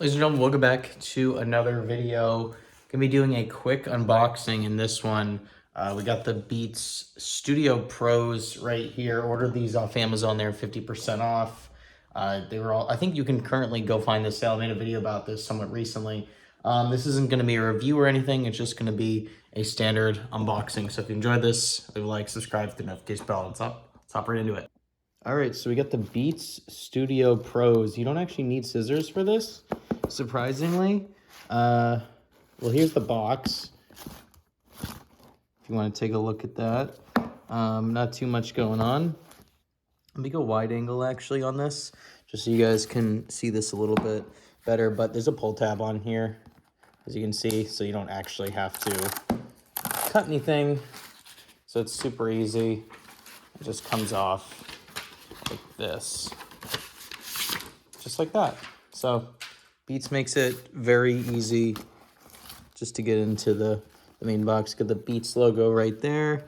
Ladies and gentlemen, welcome back to another video. Gonna be doing a quick unboxing in this one. We got the Beats Studio Pros right here. Ordered these off Amazon. They're 50% off. They were all, I think you can currently go find this sale. I made a video about this somewhat recently. This isn't gonna be a review or anything. It's just gonna be a standard unboxing. So if you enjoyed this, leave a like, subscribe, hit the notification bell. Let's hop right into it. All right, so we got the Beats Studio Pros. You don't actually need scissors for this, surprisingly. Well, here's the box. If you want to take a look at that. Not too much going on. Let me go wide angle actually on this, just so you guys can see this a little bit better. But there's a pull tab on here, as you can see, so you don't actually have to cut anything. So it's super easy. It just comes off like this, just like that. So Beats makes it very easy just to get into the main box. Got the Beats logo right there,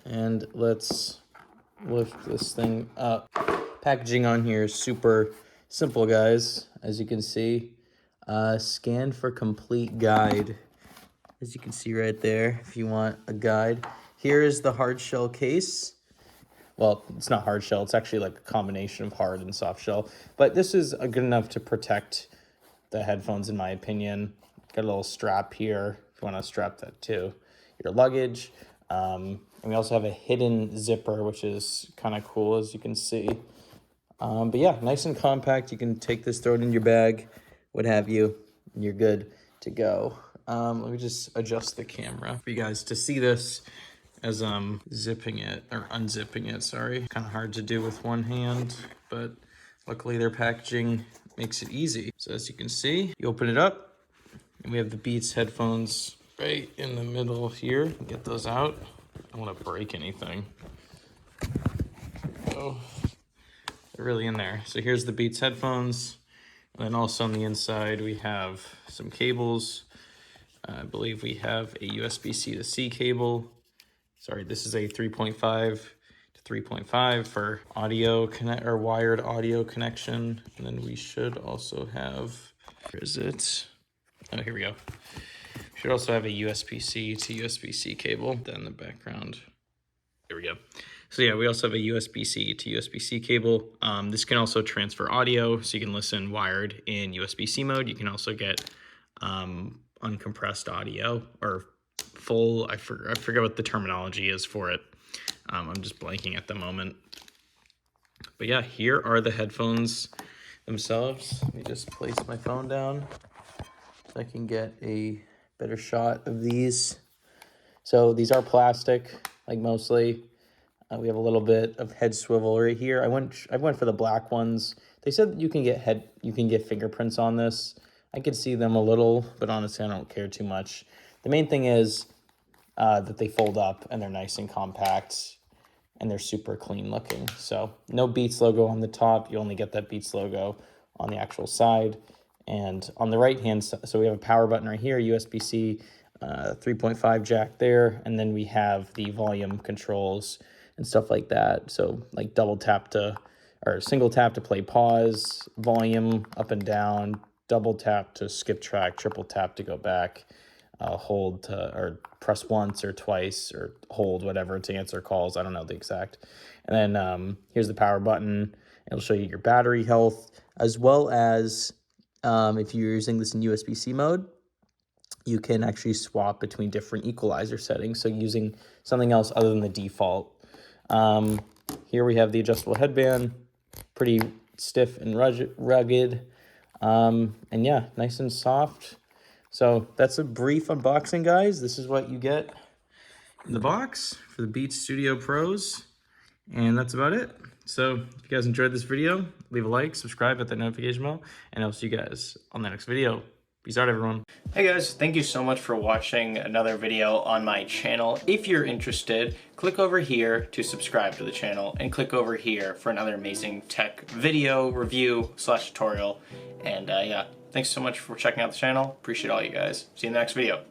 and let's lift this thing up. Packaging on here is super simple, guys. As you can see, scan for complete guide, as you can see right there, if you want a guide. Here is the hard shell case. Well, it's not hard shell. It's actually like a combination of hard and soft shell. But this is good enough to protect the headphones, in my opinion. Got a little strap here if you want to strap that to your luggage. And we also have a hidden zipper, which is kind of cool, as you can see. But yeah, nice and compact. You can take this, throw it in your bag, what have you, and you're good to go. Let me just adjust the camera for you guys to see this as I'm zipping it, or unzipping it, sorry. Kind of hard to do with one hand, but luckily their packaging makes it easy. So as you can see, you open it up, and we have the Beats headphones right in the middle here. Get those out. I don't want to break anything. Oh, they're really in there. So here's the Beats headphones. And then also on the inside, we have some cables. I believe we have a USB-C to C cable. Sorry, this is a 3.5 to 3.5 for audio connect or wired audio connection. And then we should also have, where is it? Oh, here we go. Should also have a USB-C to USB-C cable down the background. There we go. So yeah, we also have a USB-C to USB-C cable. This can also transfer audio, so you can listen wired in USB-C mode. You can also get uncompressed audio, or full, I forget what the terminology is for it. I'm just blanking at the moment. But yeah, here are the headphones themselves. Let me just place my phone down so I can get a better shot of these. So these are plastic, like mostly. We have a little bit of head swivel right here. I went for the black ones. They said you can get fingerprints on this. I could see them a little, but honestly, I don't care too much. The main thing is that they fold up and they're nice and compact and they're super clean looking. So no Beats logo on the top. You only get that Beats logo on the actual side. And on the right hand side, so we have a power button right here, USB-C 3.5 jack there. And then we have the volume controls and stuff like that. So like double tap to, or single tap to play pause, volume up and down, double tap to skip track, triple tap to go back, hold to, or press once or twice, or hold, whatever, to answer calls. I don't know the exact. And then here's the power button. It'll show you your battery health, as well as if you're using this in USB-C mode, you can actually swap between different equalizer settings. So using something else other than the default. Here we have the adjustable headband, pretty stiff and rugged. And yeah, nice and soft. So that's a brief unboxing, guys. This is what you get in the box for the Beats Studio Pros. And that's about it. So if you guys enjoyed this video, leave a like, subscribe, hit that notification bell, and I'll see you guys on the next video. Peace out, everyone. Hey guys, thank you so much for watching another video on my channel. If you're interested, click over here to subscribe to the channel, and click over here for another amazing tech video review / tutorial. And yeah, thanks so much for checking out the channel. Appreciate all you guys. See you in the next video.